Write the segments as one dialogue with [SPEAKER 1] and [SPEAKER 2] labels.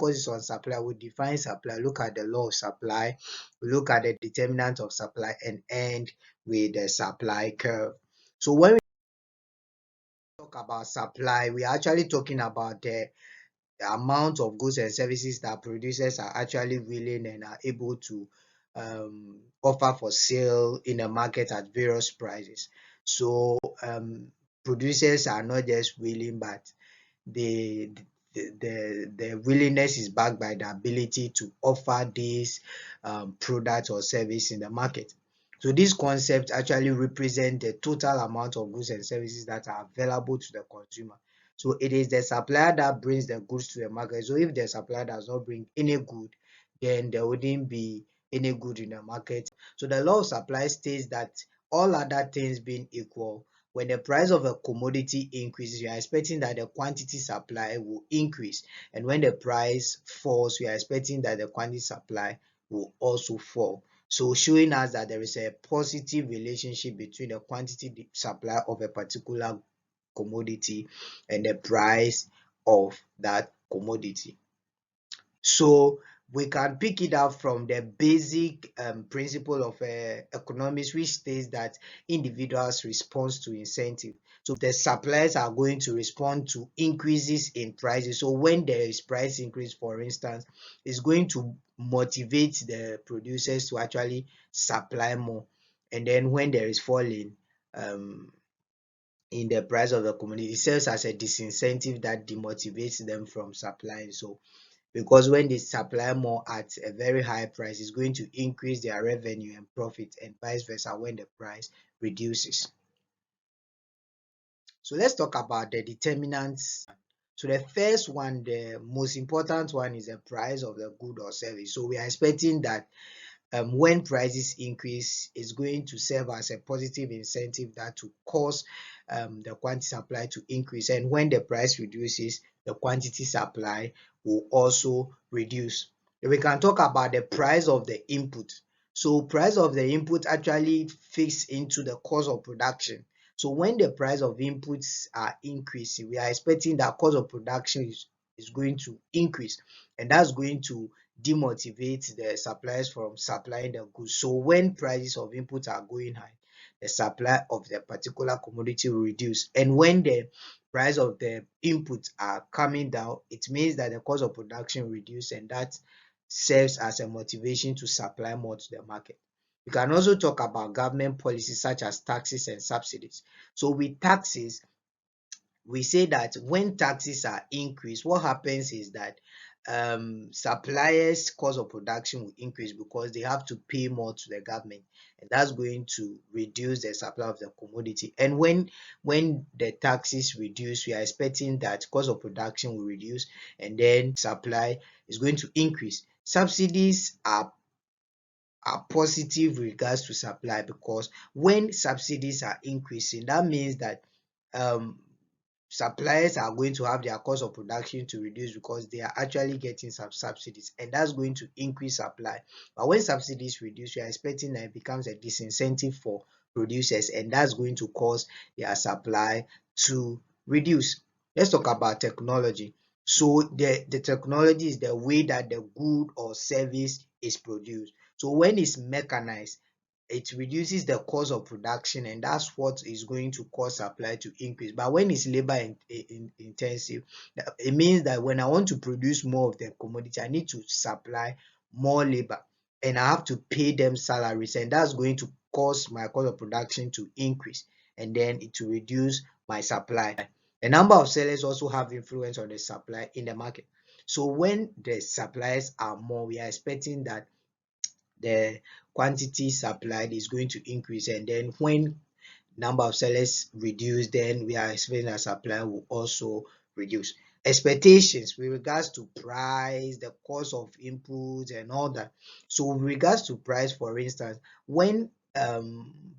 [SPEAKER 1] focuses on supply, we define supply, look at the law of supply, look at the determinant of supply, and end with the supply curve. So when we talk about supply, we are actually talking about the amount of goods and services that producers are actually willing and are able to offer for sale in the market at various prices. So producers are not just willing, but the the willingness is backed by the ability to offer these products or service in the market. So this concept actually represent the total amount of goods and services that are available to the consumer. So it is the supplier that brings the goods to the market. So if the supplier does not bring any good, then there wouldn't be any good in the market. So the law of supply states that all other things being equal, when the price of a commodity increases, you are expecting that the quantity supply will increase. And when the price falls, you are expecting that the quantity supply will also fall. So showing us that there is a positive relationship between the quantity supply of a particular commodity and the price of that commodity. So we can pick it up from the basic principle of economics, which states that individuals respond to incentive. So the suppliers are going to respond to increases in prices. So when there is price increase, for instance, it's going to motivate the producers to actually supply more. And then when there is falling in the price of the commodity, it serves as a disincentive that demotivates them from supplying. So because when they supply more at a very high price, it's going to increase their revenue and profit, and vice versa when the price reduces. So let's talk about the determinants. So the first one, the most important one, is the price of the good or service. So we are expecting that when prices increase, it's going to serve as a positive incentive that to cause the quantity supply to increase, and when the price reduces, the quantity supply will also reduce. We can talk about the price of the input. So price of the input actually fits into the cost of production. So when the price of inputs are increasing, we are expecting that cost of production is going to increase, and that's going to demotivate the suppliers from supplying the goods. So when prices of inputs are going high, the supply of the particular commodity will reduce. And when the price of the inputs are coming down, it means that the cost of production will reduce, and that serves as a motivation to supply more to the market. We can also talk about government policies such as taxes and subsidies. So with taxes, we say that when taxes are increased, what happens is that suppliers' cost of production will increase because they have to pay more to the government, and that's going to reduce the supply of the commodity. And when the taxes reduce, we are expecting that cost of production will reduce, and then supply is going to increase. Subsidies are positive regards to supply, because when subsidies are increasing, that means that um suppliers are going to have their cost of production to reduce because they are actually getting some subsidies, and that's going to increase supply. But when subsidies reduce, we are expecting that it becomes a disincentive for producers, and that's going to cause their supply to reduce. Let's talk about technology. So the technology is the way that the good or service is produced. So when it's mechanized, it reduces the cost of production, and that's what is going to cause supply to increase. But when it's labor intensive, it means that when I want to produce more of the commodity, I need to supply more labor, and I have to pay them salaries, and that's going to cause my cost of production to increase, and then it will reduce my supply. The number of sellers also have influence on the supply in the market. So when the suppliers are more, we are expecting that the quantity supplied is going to increase, and then when number of sellers reduce, then we are expecting that supply will also reduce. Expectations with regards to price, the cost of inputs and all that. So with regards to price, for instance, when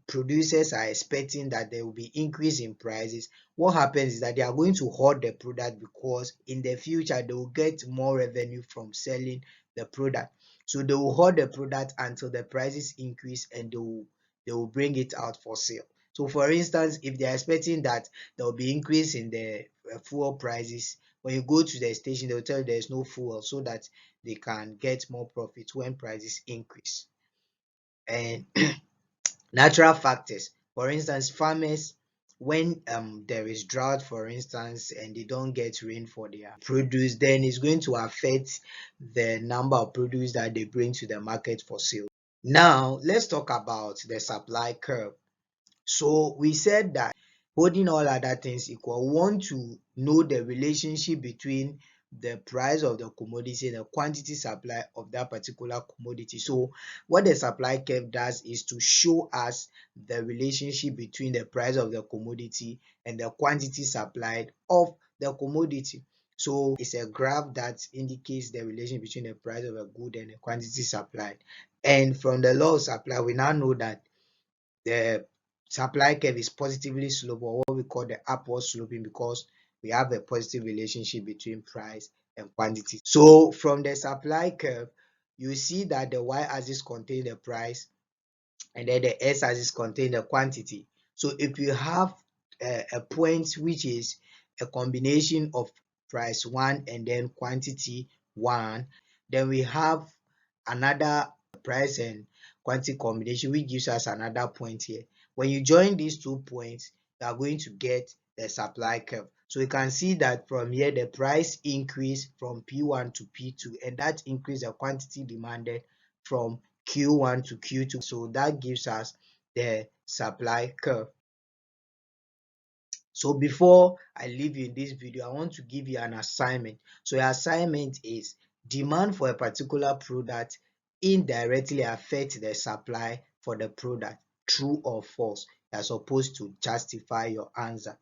[SPEAKER 1] producers are expecting that there will be increase in prices, what happens is that they are going to hoard the product, because in the future they will get more revenue from selling the product. So they will hold the product until the prices increase, and they will bring it out for sale. So for instance, if they are expecting that there will be increase in the fuel prices, when you go to the station, they'll tell you there's no fuel so that they can get more profit when prices increase. And natural factors, for instance, farmers, when there is drought, for instance, and they don't get rain for their produce, then it's going to affect the number of produce that they bring to the market for sale. Now let's talk about the supply curve. So we said that, holding all other things equal, we want to know the relationship between the price of the commodity and the quantity supply of that particular commodity. So what the supply curve does is to show us the relationship between the price of the commodity and the quantity supplied of the commodity. So it's a graph that indicates the relation between the price of a good and the quantity supplied. And from the law of supply, we now know that the supply curve is positively sloped, or what we call the upward sloping, because we have a positive relationship between price and quantity. So from the supply curve, you see that the y-axis contains the price and then the x-axis contains the quantity. So if you have a point which is a combination of price 1 and then quantity 1, then we have another price and quantity combination which gives us another point here. When you join these 2 points, you are going to get the supply curve. So you can see that from here the price increased from P1 to P2, and that increased the quantity demanded from Q1 to Q2. So that gives us the supply curve. So before I leave you in this video, I want to give you an assignment. So your assignment is: demand for a particular product indirectly affects the supply for the product. True or false? You are supposed to justify your answer.